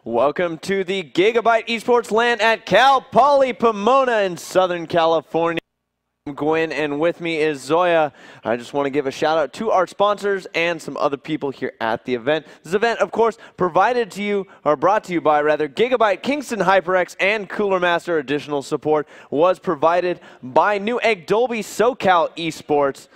Welcome to the Gigabyte Esports LAN at Cal Poly Pomona in Southern California. I'm Gwen, and with me is Zoya. I just want to give a shout out to our sponsors and some other people here at the event. This event, of course, provided to you, or brought to you by, rather, Gigabyte, Kingston HyperX, and Cooler Master. Additional support was provided by Newegg, Dolby, SoCal Esports,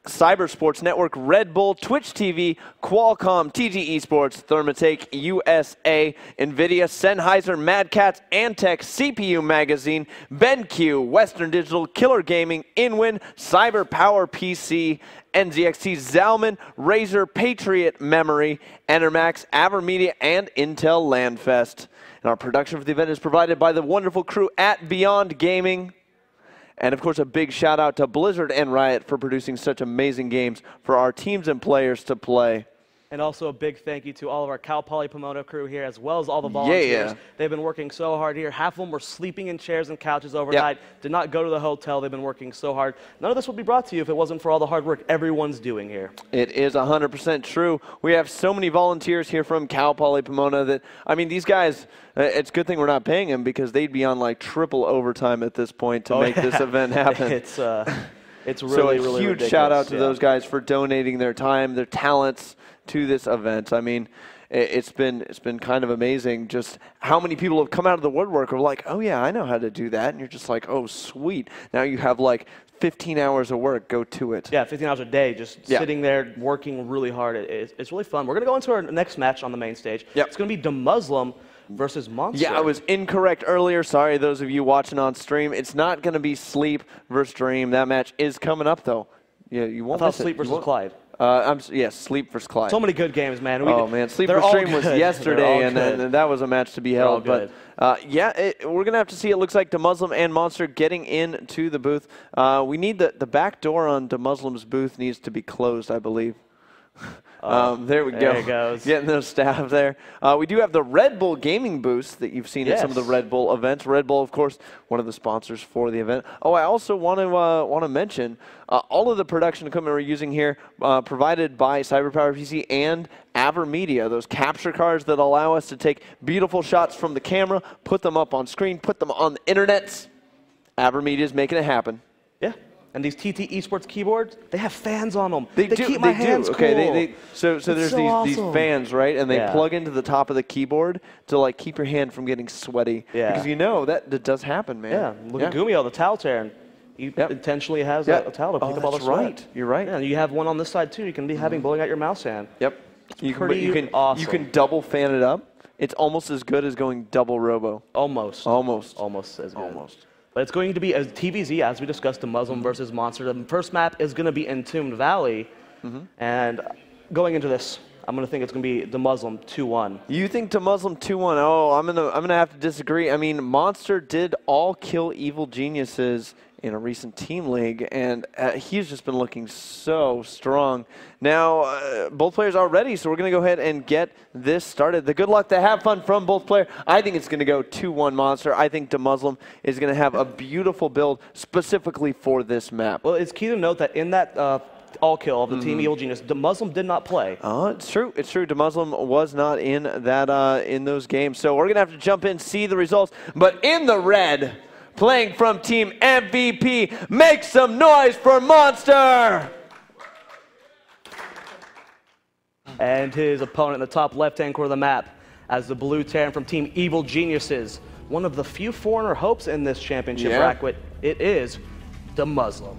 Cyber Sports Network, Red Bull, Twitch TV, Qualcomm, TG Esports, Thermatake USA, NVIDIA, Sennheiser, Mad Catz, Antec, CPU Magazine, BenQ, Western Digital, Killer Gaming, InWin, Cyber Power PC, NZXT, Zalman, Razer, Patriot Memory, Enermax, AverMedia, and Intel LANFest. And our production for the event is provided by the wonderful crew at Beyond Gaming. And, of course, a big shout-out to Blizzard and Riot for producing such amazing games for our teams and players to play. And also a big thank you to all of our Cal Poly Pomona crew here, as well as all the volunteers. Yeah. They've been working so hard here. Half of them were sleeping in chairs and couches overnight, did not go to the hotel. They've been working so hard. None of this would be brought to you if it wasn't for all the hard work everyone's doing here. It is 100% true. We have so many volunteers here from Cal Poly Pomona that, I mean, these guys, it's a good thing we're not paying them because they'd be on like triple overtime at this point to make this event happen. It's really, so a really huge ridiculous. shout out to those guys for donating their time, their talents to this event. I mean, it's been kind of amazing just how many people have come out of the woodwork are like, oh yeah, I know how to do that, and you're just like, oh sweet, now you have like 15 hours of work, go to it. Yeah, 15 hours a day, just sitting there working really hard. It's really fun. We're going to go into our next match on the main stage. It's going to be TvZ versus Monster. Yeah, I was incorrect earlier. Sorry, those of you watching on stream. It's not going to be Sleep versus Dream. That match is coming up, though. Yeah, you won't miss it. Sleep versus Clyde. Yes, Sleep versus Clyde. So many good games, man. Oh, man. Sleep versus Dream was yesterday, and that was a match to be held. But, yeah, we're going to have to see. It looks like TvZ and Monster getting into the booth. We need the back door on TvZ's booth needs to be closed, I believe. There we go. There it goes. Getting those staff there. We do have the Red Bull gaming booths that you've seen at some of the Red Bull events. Red Bull, of course, one of the sponsors for the event. Oh, I also want to mention all of the production equipment we're using here, provided by CyberPower PC and AverMedia. Those capture cards that allow us to take beautiful shots from the camera, put them up on screen, put them on the internet. AverMedia is making it happen. Yeah. And these TT Esports keyboards, they have fans on them. They keep my hands cool. Okay, so there's these fans, right? And they plug into the top of the keyboard to like keep your hand from getting sweaty. Yeah. Because you know that does happen, man. Yeah. Look at Gumio, the towel tearing. He intentionally has a towel to pick up all the sweat. Right. You're right. Yeah, and you have one on this side too. You can be having blowing out your mouse hand. Yep. You can awesome. You can double fan it up. It's almost as good as going double robo. Almost. Almost as good. Almost. But it's going to be a TvZ, as we discussed, TvZ versus Monster. The first map is going to be Entombed Valley. And going into this, I'm going to think it's going to be TvZ 2-1. You think TvZ 2-1? Oh, I'm gonna have to disagree. I mean, Monster did all kill Evil Geniuses in a recent team league, and he's just been looking so strong. Now, both players are ready, so we're going to go ahead and get this started. The good luck to have fun from both players. I think it's going to go 2-1 Monster. I think TvZ is going to have a beautiful build specifically for this map. Well, it's key to note that in that all kill of the Team Evil Genius, TvZ did not play. It's true. It's true. TvZ was not in that in those games. So we're going to have to jump in, see the results. But in the red, playing from Team MVP, make some noise for Monster! And his opponent in the top left-hand corner of the map as the blue Terran from Team Evil Geniuses. One of the few foreigner hopes in this championship bracket. It is TvZ.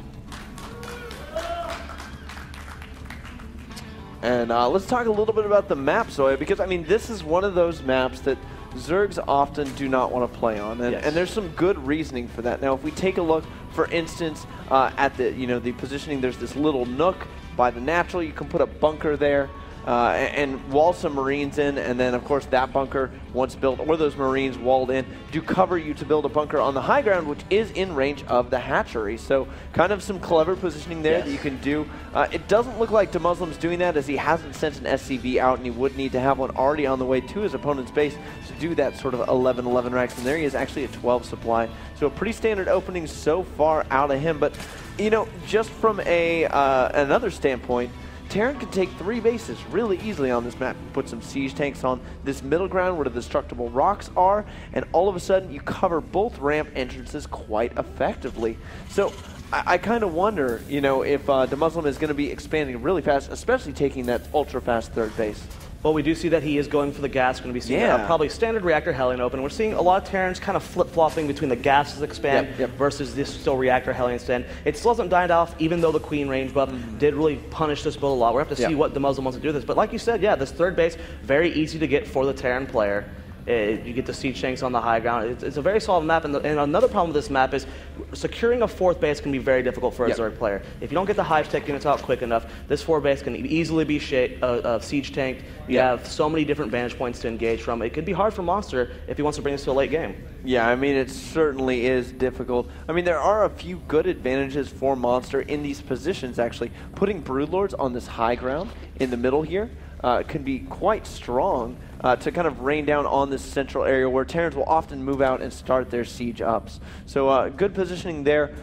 And let's talk a little bit about the map, Zoya, because, I mean, this is one of those maps that Zergs often do not want to play on, and there's some good reasoning for that. Now, if we take a look, for instance, at the positioning, there's this little nook by the natural. You can put a bunker there and wall some Marines in, and then, of course, that bunker, once built, or those Marines walled in, do cover you to build a bunker on the high ground, which is in range of the hatchery. So kind of some clever positioning there that you can do. It doesn't look like TvZ's doing that, as he hasn't sent an SCV out, and he would need to have one already on the way to his opponent's base to do that sort of 11-11 racks. And there he is, actually a 12 supply. So a pretty standard opening so far out of him. But, you know, just from another standpoint, Terran can take 3 bases really easily on this map. Put some siege tanks on this middle ground where the destructible rocks are, and all of a sudden you cover both ramp entrances quite effectively. So I kind of wonder, you know, if DeMusliM is going to be expanding really fast, especially taking that ultra-fast third base. Well, we do see that he is going for the gas. Going to be seeing probably standard reactor Hellion open. We're seeing a lot of Terrans kind of flip-flopping between the gases expand versus this still reactor Hellion stand. It still hasn't died off, even though the Queen range buff did really punish this build a lot. We're going to have to see what DeMusliM wants to do with this. But like you said, yeah, this third base, very easy to get for the Terran player. You get the siege tanks on the high ground. It's a very solid map, and another problem with this map is securing a fourth base can be very difficult for a Zerg player. If you don't get the hive tech units out quick enough, this fourth base can easily be siege tanked. You have so many different vantage points to engage from. It could be hard for Monster if he wants to bring this to a late game. Yeah, I mean, it certainly is difficult. I mean, there are a few good advantages for Monster in these positions, actually. Putting Broodlords on this high ground in the middle here can be quite strong to kind of rain down on this central area where Terrans will often move out and start their siege ups. So good positioning there.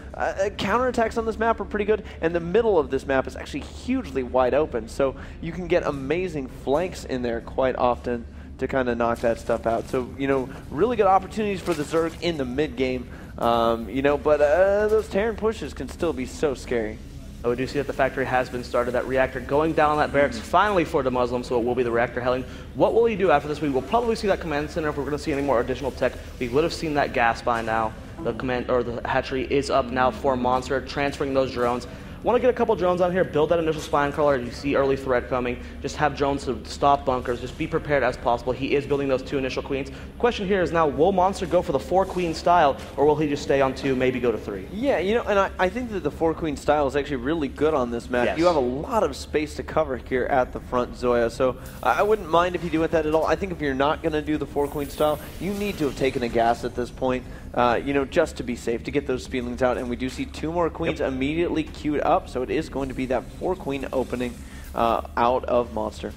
Counterattacks on this map are pretty good, and the middle of this map is actually hugely wide open, so you can get amazing flanks in there quite often to kind of knock that stuff out. So, you know, really good opportunities for the Zerg in the mid game, you know, but those Terran pushes can still be so scary. We do see that the factory has been started. That reactor going down on that barracks finally for DeMusliM, so it will be the reactor Hellion. What will he do after this? We will probably see that command center. If we're going to see any more additional tech, we would have seen that gas by now. The command or the hatchery is up now for Monster, transferring those drones. Want to get a couple drones on here, build that initial spine crawler. You see early threat coming. Just have drones to stop bunkers. Just be prepared as possible. He is building those 2 initial queens. The question here is now, will Monster go for the 4-queen style, or will he just stay on 2, maybe go to 3? Yeah, you know, and I think that the 4-queen style is actually really good on this map. You have a lot of space to cover here at the front, Zoya. So I wouldn't mind if you do that at all. I think if you're not going to do the 4-queen style, you need to have taken a gas at this point. You know, just to be safe, to get those feelings out. And we do see 2 more queens immediately queued up, so it is going to be that 4-queen opening out of Monster.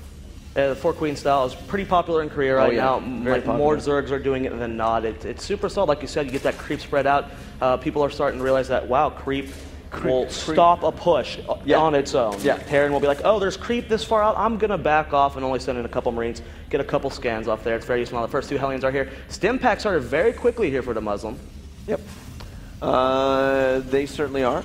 The 4-queen style is pretty popular in Korea right now. Like, more Zergs are doing it than not. It's super solid. Like you said, you get that creep spread out. People are starting to realize that, wow, creep will stop a push on its own. Terran will be like, oh, there's creep this far out. I'm going to back off and only send in a couple Marines, get a couple scans off there. It's very useful. Now, the first 2 Hellions are here. Stim pack started very quickly here for DeMusliM. They certainly are.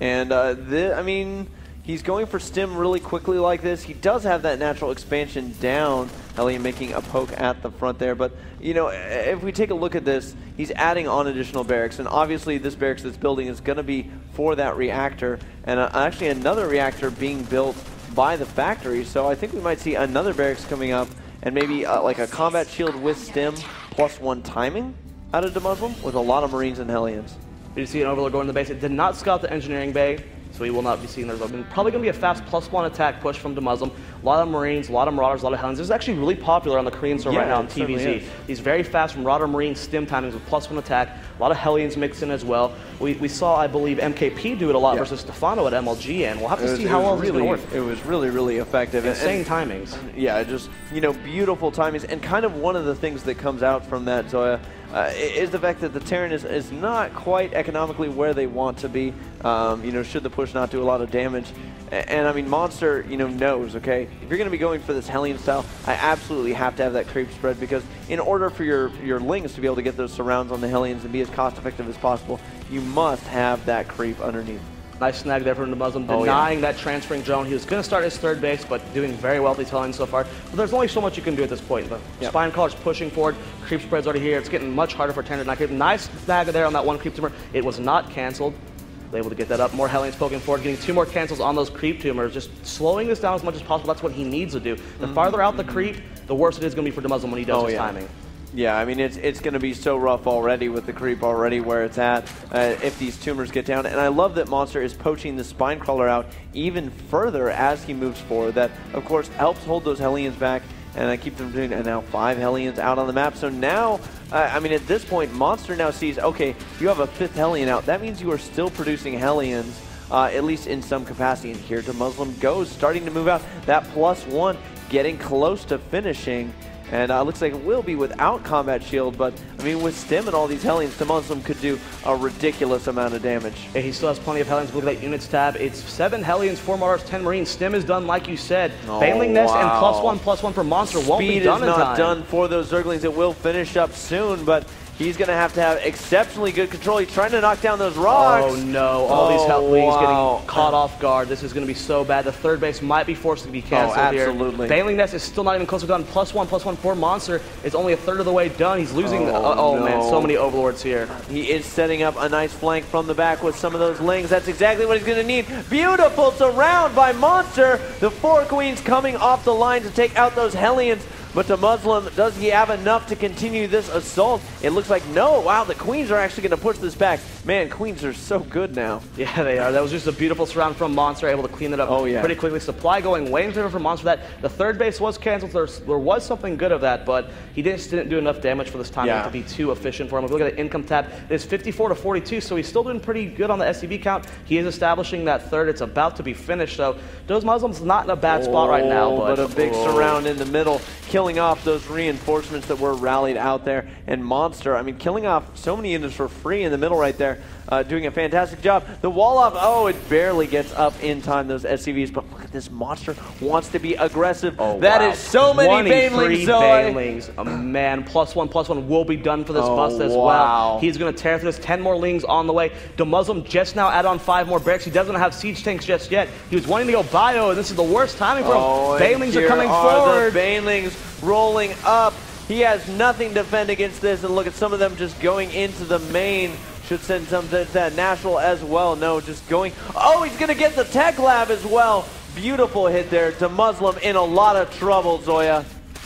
And, I mean, he's going for stim really quickly like this. He does have that natural expansion down. Hellion making a poke at the front there. But, you know, if we take a look at this, he's adding on additional barracks. And obviously this barracks that's building is going to be for that reactor. And actually another reactor being built by the factory. So I think we might see another barracks coming up. And maybe like a combat shield with stim +1 timing out of DeMusliM with a lot of Marines and Hellions. You see an Overlord going to the base. It did not scout the engineering bay, so he will not be seeing the result. Probably going to be a fast +1 attack push from DeMusliM. A lot of Marines, a lot of Marauders, a lot of Hellions. This is actually really popular on the Korean server right now on TvZ. These very fast Marauder Marine stim timings with +1 attack. A lot of Hellions mixed in as well. We saw, I believe, MKP do it a lot versus Stefano at MLG, and we'll have to see how well this is going to work. It was really, really effective. Insane timings. Yeah, just, you know, beautiful timings. And kind of one of the things that comes out from that, Zoya, is the fact that the Terran is not quite economically where they want to be, you know, should the push not do a lot of damage. And I mean, Monster, you know, knows, okay, if you're going to be going for this Hellion style, I absolutely have to have that creep spread, because in order for your Lings to be able to get those surrounds on the Hellions and be as cost effective as possible, you must have that creep underneath. Nice snag there from DeMusliM, denying that transferring drone. He was going to start his third base, but doing very well with these Hellions so far. But there's only so much you can do at this point. The spine collar's pushing forward, creep spread's already here. It's getting much harder for Terran to not creep. Nice snag there on that 1 creep tumor. It was not canceled. Able to get that up. More Hellions poking forward, getting 2 more cancels on those creep tumors, just slowing this down as much as possible. That's what he needs to do. The farther out the creep, the worse it is going to be for DeMusliM when he does his timing. Yeah, I mean, it's going to be so rough already with the creep already where it's at if these tumors get down. And I love that Monster is poaching the spine crawler out even further as he moves forward. That, of course, helps hold those Hellions back and keep them doing, and now 5 Hellions out on the map. So now, I mean, at this point, Monster now sees, okay, you have a 5th Hellion out. That means you are still producing Hellions, at least in some capacity. And here DeMusliM goes, starting to move out. That +1, getting close to finishing. And looks like it will be without combat shield, but I mean, with Stim and all these Hellions, TvZ could do a ridiculous amount of damage. Yeah, he still has plenty of Hellions. Look at that units tab. It's 7 Hellions, 4 Marauders, 10 Marines. Stim is done, like you said. Baneling Nest and +1/+1 for Monster won't be done in time. Speed is not done for those Zerglings. It will finish up soon, but he's going to have exceptionally good control. He's trying to knock down those rocks. Oh no, all these Hellions getting caught off guard. This is going to be so bad. The third base might be forced to be canceled here. Absolutely. Baneling Nest is still not even close to done. +1/+1 for Monster. It's only a third of the way done. He's losing. No. Man, so many Overlords here. He is setting up a nice flank from the back with some of those Lings. That's exactly what he's going to need. Beautiful surround by Monster. The 4 Queens coming off the line to take out those Hellions. But TvZ, does he have enough to continue this assault? It looks like no. Wow, the Queens are actually going to push this back. Man, Queens are so good now. Yeah, they are. That was just a beautiful surround from Monster, able to clean it up pretty quickly. Supply going way in favor for Monster. That the third base was canceled. There was something good of that, but he just didn't do enough damage for this time to be too efficient for him. If we look at the income tab, it's 54-42, so he's still doing pretty good on the SCV count. He is establishing that third. It's about to be finished, so TvZ's not in a bad spot right now. But a big surround in the middle, killing off those reinforcements that were rallied out there. And Monster, I mean, killing off so many units for free in the middle right there, doing a fantastic job. The wall up, it barely gets up in time, those SCVs, but look at this. Monster wants to be aggressive. That is so many Banelings, Banelings. Man, +1/+1 will be done for this bust as well. He's going to tear through this. 10 more Lings on the way. TvZ just now add on 5 more barracks. He doesn't have siege tanks just yet. He was wanting to go bio, and this is the worst timing for him. Banelings are coming forward. The Banelings rolling up. He has nothing to defend against this, and look at some of them just going into the main. Should send some to that natural as well. No, just going. Oh, he's going to get the tech lab as well. Beautiful hit there. TvZ in a lot of trouble, Zoya.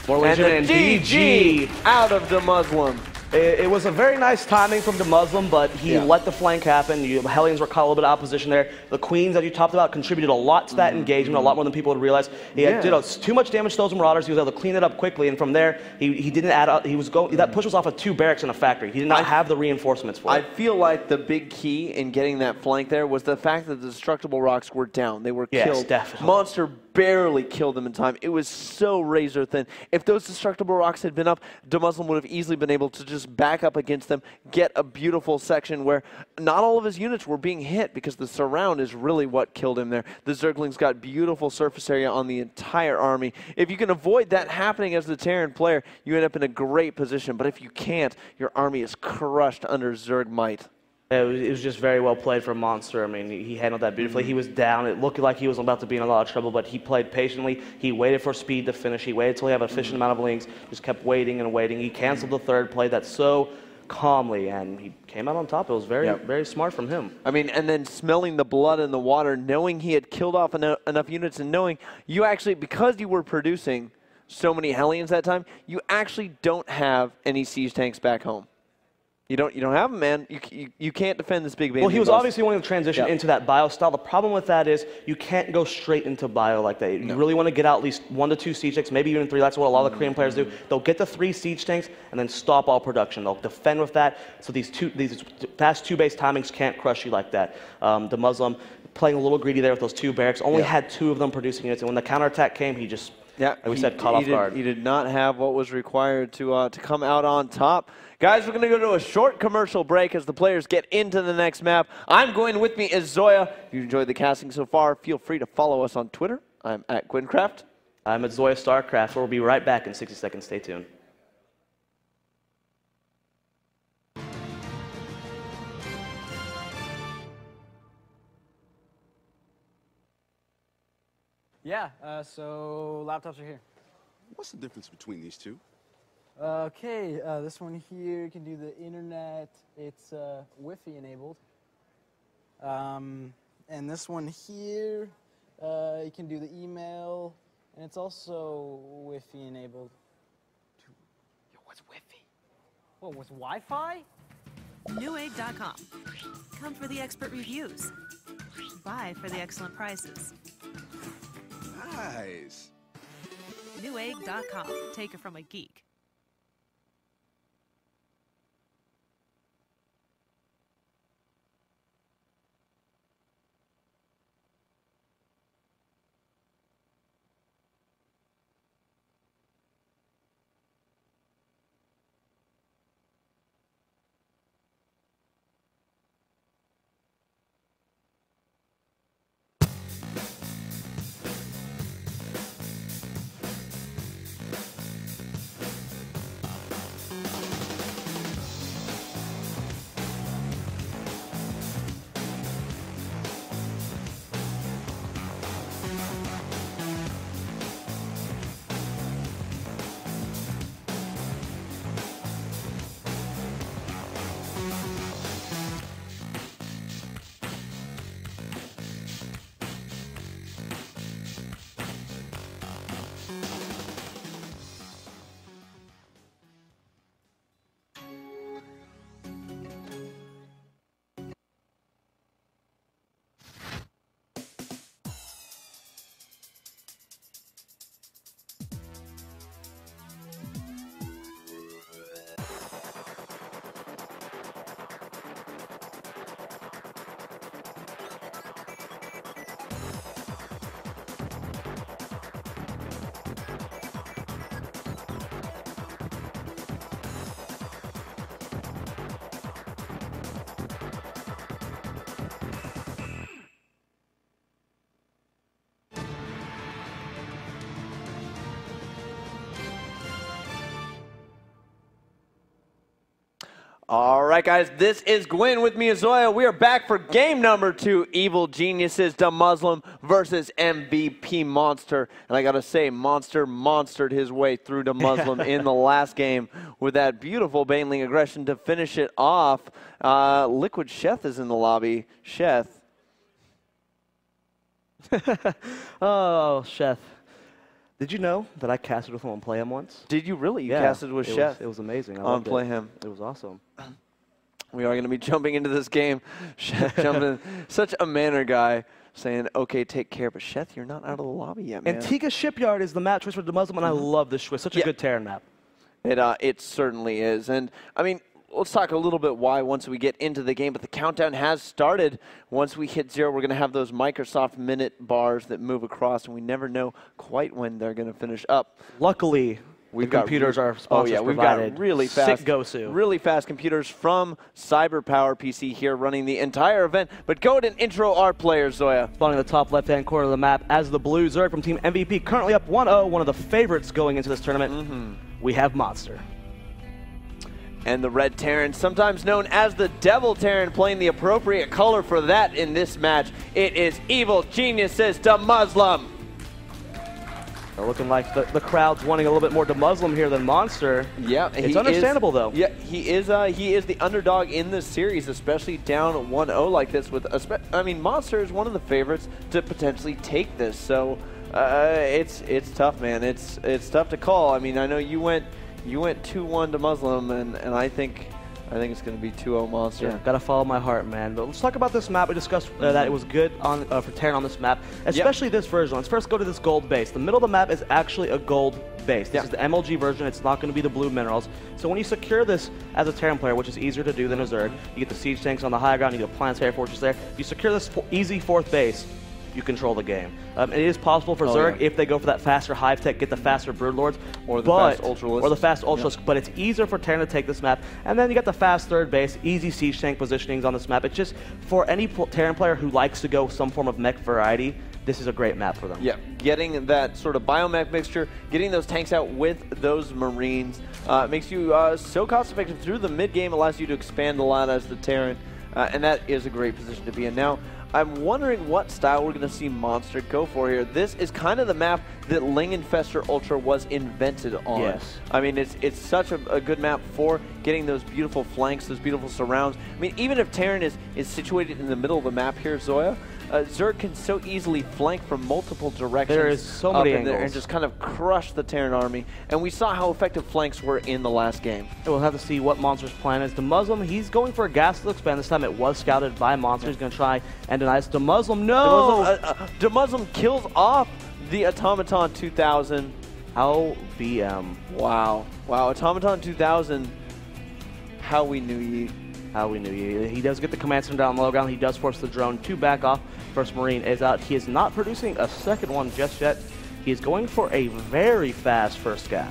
And a GG out of TvZ. It was a very nice timing from TvZ, but he let the flank happen. Hellions were caught a little bit of opposition there. The Queens, that you talked about, contributed a lot to that engagement, a lot more than people would realize. He did too much damage to those Marauders. He was able to clean it up quickly, and from there, he didn't add up. That push was off of 2 barracks in a factory. He did not have the reinforcements for it. I feel like the big key in getting that flank there was the fact that the destructible rocks were down. They were killed. Yes, definitely. Monster barely killed them in time. It was so razor thin. If those destructible rocks had been up, TvZ would have easily been able to just back up against them, get a beautiful section where not all of his units were being hit because the surround is really what killed him there. The Zerglings got beautiful surface area on the entire army. If you can avoid that happening as the Terran player, you end up in a great position. But if you can't, your army is crushed under Zerg might. It was just very well played from Monster. I mean, he handled that beautifully. He was down. It looked like he was about to be in a lot of trouble, but he played patiently. He waited for speed to finish. He waited until he had an efficient amount of Lings, just kept waiting and waiting. He canceled the third, played that so calmly, and he came out on top. It was very, very smart from him. I mean, and then smelling the blood in the water, knowing he had killed off enough units, and knowing you actually, because you were producing so many Hellions that time, you actually don't have any siege tanks back home. You don't have them, man. You can't defend this big base. Well, he was obviously wanting to transition into that bio style. The problem with that is you can't go straight into bio like that. You really want to get out at least 1 to 2 siege tanks, maybe even 3. That's what a lot of the Korean players do. They'll get the 3 siege tanks and then stop all production. They'll defend with that. So these fast 2-base timings can't crush you like that. TvZ playing a little greedy there with those 2 barracks. Only had 2 of them producing units, and when the counterattack came, he just like we said, caught off guard. He did not have what was required to come out on top. Guys, we're going to go to a short commercial break as the players get into the next map. I'm going with me is Zoya. If you enjoyed the casting so far, feel free to follow us on Twitter. I'm at Gwincraft. I'm at Zoya Starcraft. We'll be right back in 60 seconds. Stay tuned. Yeah, so laptops are here. What's the difference between these two? Okay, this one here can do the internet. It's Wi-Fi enabled. And this one here, you can do the email, and it's also Wi-Fi enabled. Yo, what's Wi-Fi? What, what's Wi-Fi? Newegg.com. Come for the expert reviews. Buy for the excellent prices. Nice. Newegg.com. Take it from a geek. All right, guys, this is Gwyn with me, Zoya. We are back for game number 2, Evil Geniuses DeMusliM versus MVP Monster. And I got to say, Monster monstered his way through DeMusliM in the last game with that beautiful Baneling aggression to finish it off. Liquid Sheth is in the lobby. Sheth. Oh, Sheth. Did you know that I casted with him on Play Him once? Did you really? You yeah, casted with Sheth? It was amazing. On Play Him. It was awesome. We are going to be jumping into this game. Sheth jumping, such a manner guy, saying, okay, take care. But Sheth, you're not out of the lobby yet, man. Antigua Shipyard is the map choice for DeMusliM, and I love this choice. Such a good Terran map. It certainly is. And, I mean, let's talk a little bit why once we get into the game, but the countdown has started. Once we hit 0, we're going to have those Microsoft minute bars that move across, and we never know quite when they're going to finish up. Luckily, the computers are sponsors provided. We've got really fast, Sick Gosu. Really fast computers from CyberPower PC here running the entire event. But go ahead and intro our players, Zoya. Spawning in the top left-hand corner of the map as the blue Zerg from Team MVP, currently up 1-0, one of the favorites going into this tournament. We have Monster. And the red Terran, sometimes known as the Devil Terran, playing the appropriate color for that in this match. It is Evil Geniuses DeMusliM. They're looking like the crowd's wanting a little bit more DeMusliM here than Monster. Yeah, it's understandable though. Yeah, he is the underdog in this series, especially down 1-0 like this. I mean, Monster is one of the favorites to potentially take this. So it's tough, man. It's tough to call. I mean, I know you went 2-1 DeMusliM, and I think it's going to be 2-0 Monster. Yeah, gotta follow my heart, man. But let's talk about this map. We discussed that it was good on for Terran on this map, especially this version. Let's first go to this gold base. The middle of the map is actually a gold base. This is the MLG version. It's not going to be the blue minerals. So when you secure this as a Terran player, which is easier to do than a Zerg, you get the siege tanks on the high ground, you get a planetary fortress there. If you secure this easy 4th base, you control the game. It is possible for Zerg if they go for that faster Hive Tech, get the faster Broodlords, or the fast Ultralisk. Or the fast Ultralisk, but it's easier for Terran to take this map. And then you got the fast 3rd base, easy siege tank positionings on this map. It's just for any Terran player who likes to go some form of mech variety, this is a great map for them. Yeah, getting that sort of biomech mixture, getting those tanks out with those Marines makes you so cost effective through the mid game, allows you to expand a lot as the Terran, and that is a great position to be in. Now, I'm wondering what style we're going to see Monster go for here. This is kind of the map that Lingenfester Ultra was invented on. Yes. I mean, it's such a good map for getting those beautiful flanks, those beautiful surrounds. I mean, even if Terran is situated in the middle of the map here, Zoya, Zerg can so easily flank from multiple directions. There is so many angles. And just kind of crush the Terran army. And we saw how effective flanks were in the last game. We'll have to see what Monster's plan is. DeMusliM, he's going for a gas expand. This time it was scouted by Monster. He's going to try and deny this. DeMusliM, no! DeMusliM kills off the Automaton 2000. How BM. Wow. Wow, Automaton 2000. How we knew ye. How we knew ye. He does get the command center down low ground. He does force the drone to back off. First Marine is out. He is not producing a second one just yet. He is going for a very fast first gas.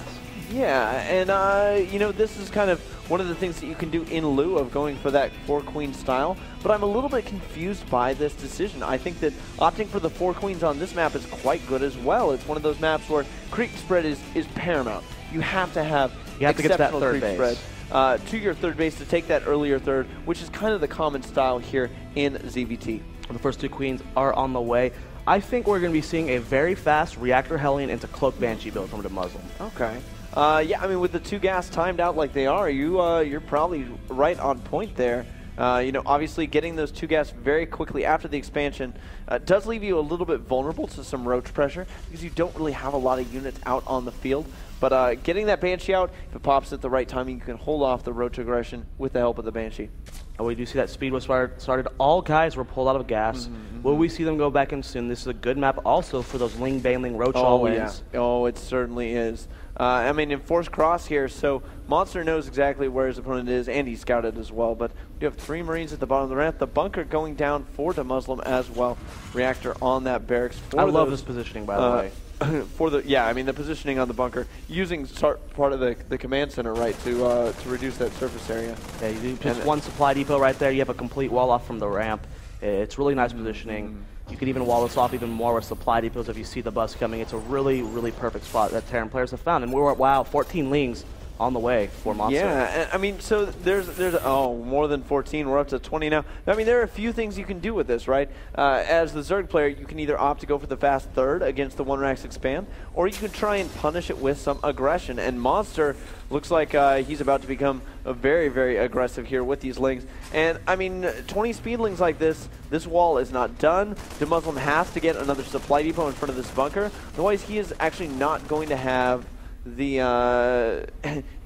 Yeah, and you know, this is kind of one of the things that you can do in lieu of going for that 4 queen style, but I'm a little bit confused by this decision. I think that opting for the 4 queens on this map is quite good as well. It's one of those maps where creep spread is paramount. You have to have to get to that 3rd creep base. Spread to your 3rd base to take that earlier 3rd, which is kind of the common style here in ZVT. The first 2 queens are on the way. I think we're going to be seeing a very fast Reactor Hellion into Cloak Banshee build from DeMusliM. Okay. Yeah, I mean, with the 2 gas timed out like they are, you're probably right on point there. You know, obviously getting those 2 gas very quickly after the expansion does leave you a little bit vulnerable to some roach pressure because you don't really have a lot of units out on the field. But getting that Banshee out, if it pops at the right timing, you can hold off the roach aggression with the help of the Banshee. We do see that speed was started. All guys were pulled out of gas. Will we see them go back in soon? This is a good map also for those Ling Baneling Roach all-ins. Yeah. Oh, it certainly is. I mean, in Force Cross here, so Monster knows exactly where his opponent is, and he's scouted as well. But we do have 3 Marines at the bottom of the ramp. The bunker going down for DeMusliM as well. Reactor on that barracks. I love this positioning, by the way. I mean, the positioning on the bunker, using part of the command center, right, to reduce that surface area. Yeah, you do just 1 supply depot right there. You have a complete wall off from the ramp. It's really nice positioning. You can even wall this off even more with supply depots if you see the bus coming. It's a really, really perfect spot that Terran players have found. And we're at, wow, 14 Lings on the way for Monster. Yeah, I mean, so there's more than 14. We're up to 20 now. I mean, there are a few things you can do with this, right? As the Zerg player, you can either opt to go for the fast third against the 1-Rax expand, or you can try and punish it with some aggression. And Monster looks like he's about to become very, very aggressive here with these lings. And, I mean, 20 speedlings like this wall is not done. DeMusliM has to get another supply depot in front of this bunker. Otherwise, he is actually not going to have the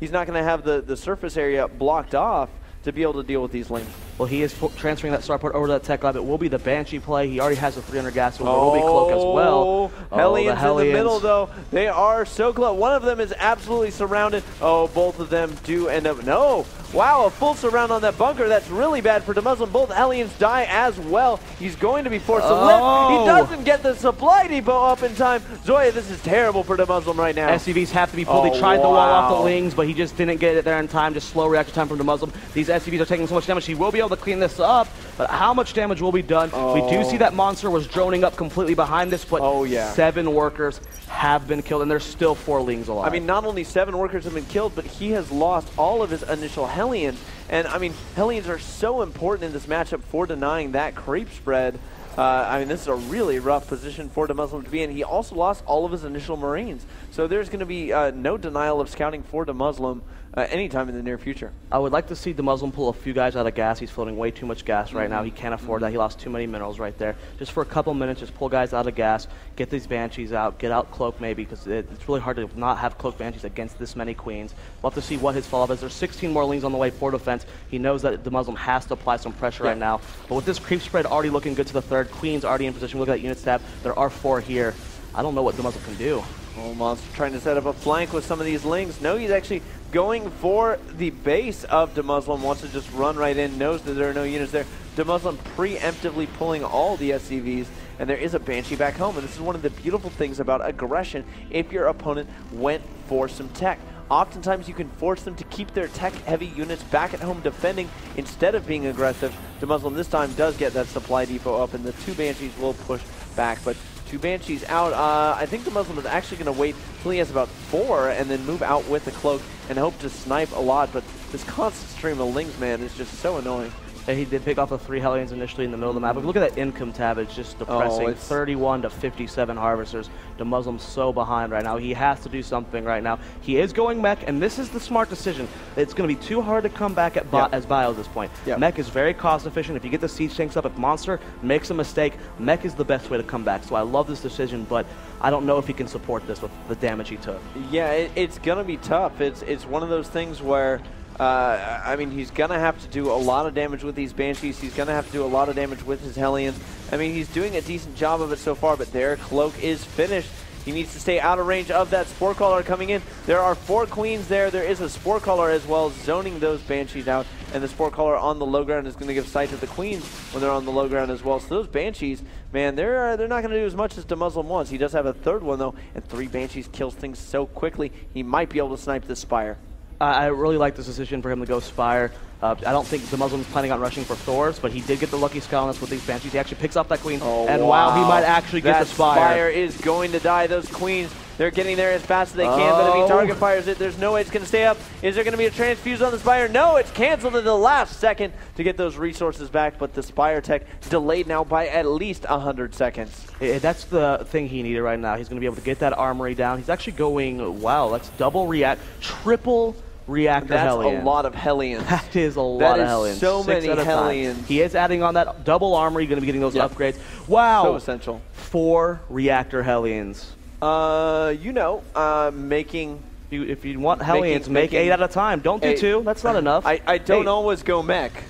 he's not going to have the surface area blocked off to be able to deal with these lings. Well, he is transferring that starport over to that tech lab. It will be the Banshee play. He already has a 300 gas, so there will be Cloak as well. Hellions in the middle, though. They are so close. One of them is absolutely surrounded. Oh, both of them do end up... No! Wow, a full surround on that bunker. That's really bad for DeMusliM. Both Hellions die as well. He's going to be forced to lift. He doesn't get the supply depot up in time. Zoya, this is terrible for DeMusliM right now. SCVs have to be pulled. He tried the wall off the lings, but he just didn't get it there in time. Just slow reaction time from DeMusliM. These SCVs are taking so much damage. He will be able to clean this up, but how much damage will be done? We do see that Monster was droning up completely behind this, but 7 workers have been killed, and there's still 4 lings alive. I mean, not only 7 workers have been killed, but he has lost all of his initial Hellions. And, I mean, Hellions are so important in this matchup for denying that creep spread. I mean, this is a really rough position for DeMusliM to be in. He also lost all of his initial Marines. So there's going to be no denial of scouting for DeMusliM anytime in the near future. I would like to see DeMusliM pull a few guys out of gas. He's floating way too much gas right now. He can't afford that. He lost too many minerals right there. Just for a couple minutes, just pull guys out of gas, get these Banshees out, get out Cloak maybe, because it's really hard to not have Cloak Banshees against this many Queens. We'll have to see what his follow-up is. There's 16 more lings on the way for defense. He knows that DeMusliM has to apply some pressure right now. But with this creep spread already looking good to the third, Queen's already in position. Look at that units tab. There are 4 here. I don't know what DeMusliM can do. Oh, Monster trying to set up a flank with some of these lings. No, he's actually going for the base of DeMusliM. Wants to just run right in, knows that there are no units there. DeMusliM preemptively pulling all the SCVs, and there is a Banshee back home. And this is one of the beautiful things about aggression if your opponent went for some tech. Oftentimes you can force them to keep their tech-heavy units back at home defending instead of being aggressive. DeMusliM this time does get that supply depot up, and the 2 Banshees will push back. But 2 Banshees out. I think DeMusliM is actually going to wait until he has about 4 and then move out with the Cloak and hope to snipe a lot. But this constant stream of lings, man, is just so annoying. He did pick off the 3 Hellions initially in the middle of the map. If you look at that income tab, it's just depressing. It's 31 to 57 harvesters. DeMuslim's so behind right now. He has to do something right now. He is going mech, and this is the smart decision. It's going to be too hard to come back at as bio at this point. Mech is very cost efficient. If you get the siege tanks up, if Monster makes a mistake, mech is the best way to come back. So I love this decision, but I don't know if he can support this with the damage he took. Yeah, it's going to be tough. It's one of those things where I mean, he's going to have to do a lot of damage with these Banshees. He's going to have to do a lot of damage with his Hellions. I mean, he's doing a decent job of it so far, but their Cloak is finished. He needs to stay out of range of that Spore Caller coming in. There are 4 Queens there. There is a Spore Caller as well, zoning those Banshees out. And the Spore Caller on the low ground is going to give sight to the Queens when they're on the low ground as well. So those Banshees, man, they're not going to do as much as DeMusliM wants. He does have a 3rd one, though, and 3 Banshees kills things so quickly. He might be able to snipe the Spire. I really like this decision for him to go Spire. I don't think DeMuslim's planning on rushing for Thors, but he did get the lucky scout on us with these Banshees. He actually picks up that Queen, and wow, he might actually get the Spire. That Spire is going to die. Those Queens, they're getting there as fast as they can, but if he target fires it, there's no way it's going to stay up. Is there going to be a transfuse on the Spire? No, it's canceled at the last second to get those resources back, but the Spire tech delayed now by at least 100 seconds. That's the thing he needed right now. He's going to be able to get that armory down. He's actually going, wow, that's double react, triple reactor Hellions. That's a lot of Hellions. That is a lot of Hellions. So many Hellions. He is adding on that double armory, going to be getting those upgrades. Wow. So essential. 4 reactor Hellions. You know, making... If you want Hellions, make 8 at a time. Don't do 2. That's not enough. I don't always go mech,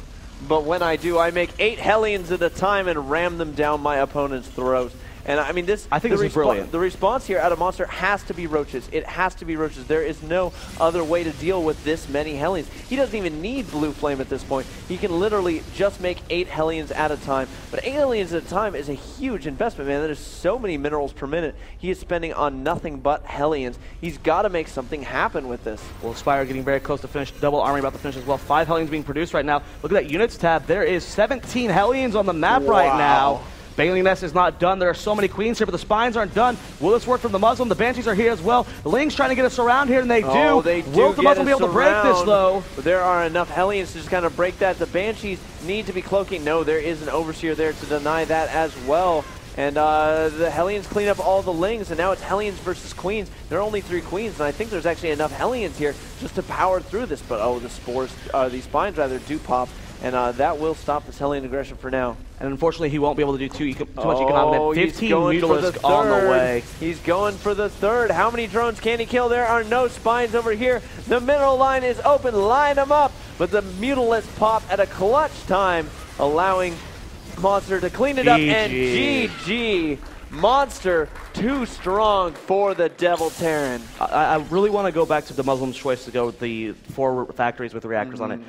but when I do, I make 8 Hellions at a time and ram them down my opponent's throats. And I mean, I think this is brilliant. The response here out of Monster has to be roaches. It has to be roaches. There is no other way to deal with this many Hellions. He doesn't even need Blue Flame at this point. He can literally just make 8 Hellions at a time. But 8 Hellions at a time is a huge investment, man. That is so many minerals per minute. He is spending on nothing but Hellions. He's got to make something happen with this. Well, Spire getting very close to finish. Double armory about to finish as well. 5 Hellions being produced right now. Look at that units tab. There is 17 Hellions on the map right now. Bailey Ness is not done. There are so many queens here, but the spines aren't done. Will this work from TvZ? The Banshees are here as well. The Ling's trying to get us around here, and they do. Oh, they do. Will TvZ be able to break this, though? But there are enough Hellions to just kind of break that. The Banshees need to be cloaking. No, there is an Overseer there to deny that as well. And the Hellions clean up all the Lings, and now it's Hellions versus Queens. There are only 3 Queens, and I think there's actually enough Hellions here just to power through this. But oh, the spores, these spines rather, do pop, and that will stop this Hellion aggression for now. And unfortunately, he won't be able to do too much economic. 15 Mutalisks on the way. He's going for the third. How many drones can he kill? There are no spines over here. The middle line is open. Line them up. But the Mutalisks pop at a clutch time, allowing Monster to clean it up, and GG. Monster too strong for the Devil Terran. I really want to go back to TvZ's choice to go with the 4 factories with reactors on it.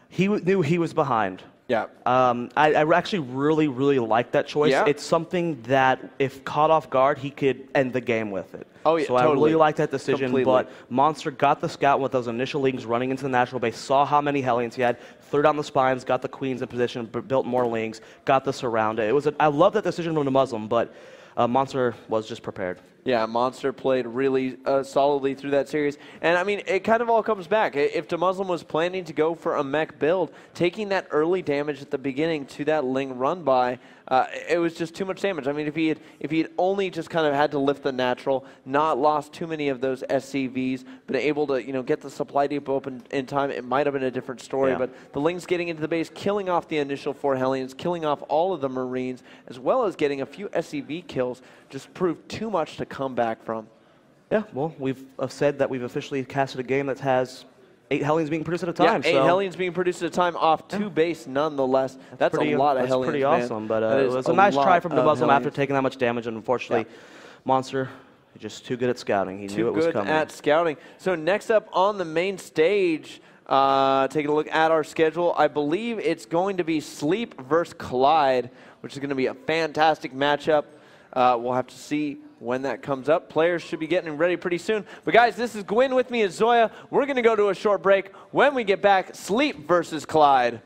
He knew he was behind. Yeah. I actually really like that choice. Yeah. It's something that if caught off guard, he could end the game with it. Oh yeah, so totally. I really like that decision. Completely. But Monster got the scout with those initial Lings running into the natural base, saw how many Hellions he had, threw down the spines, got the Queens in position, built more Lings, got the surround. I love that decision from TvZ, but Monster was just prepared. Yeah, Monster played really solidly through that series. And, I mean, it kind of all comes back. If TvZ was planning to go for a mech build, taking that early damage at the beginning to that Ling run by, it was just too much damage. I mean, if he had only just kind of had to lift the natural, not lost too many of those SCVs, but able to, you know, get the supply depot open in time, it might have been a different story. Yeah. But the Ling's getting into the base, killing off the initial 4 Hellions, killing off all of the Marines, as well as getting a few SCV kills, just proved too much to come back from. Yeah, well, we've said that we've officially casted a game that has 8 Hellions being produced at a time. Yeah, 8 Hellions being produced at a time off 2 base nonetheless. That's a lot of Hellions, pretty awesome, but it was a nice try from TvZ after taking that much damage, and unfortunately, Monster, just too good at scouting. He knew it was coming. Too good at scouting. So next up on the main stage, taking a look at our schedule, I believe it's going to be Sleep versus Collide, which is going to be a fantastic matchup. We'll have to see when that comes up. Players should be getting ready pretty soon. But guys, this is Gwyn with me as Zoya. We're going to go to a short break. When we get back, Sleep versus Collide.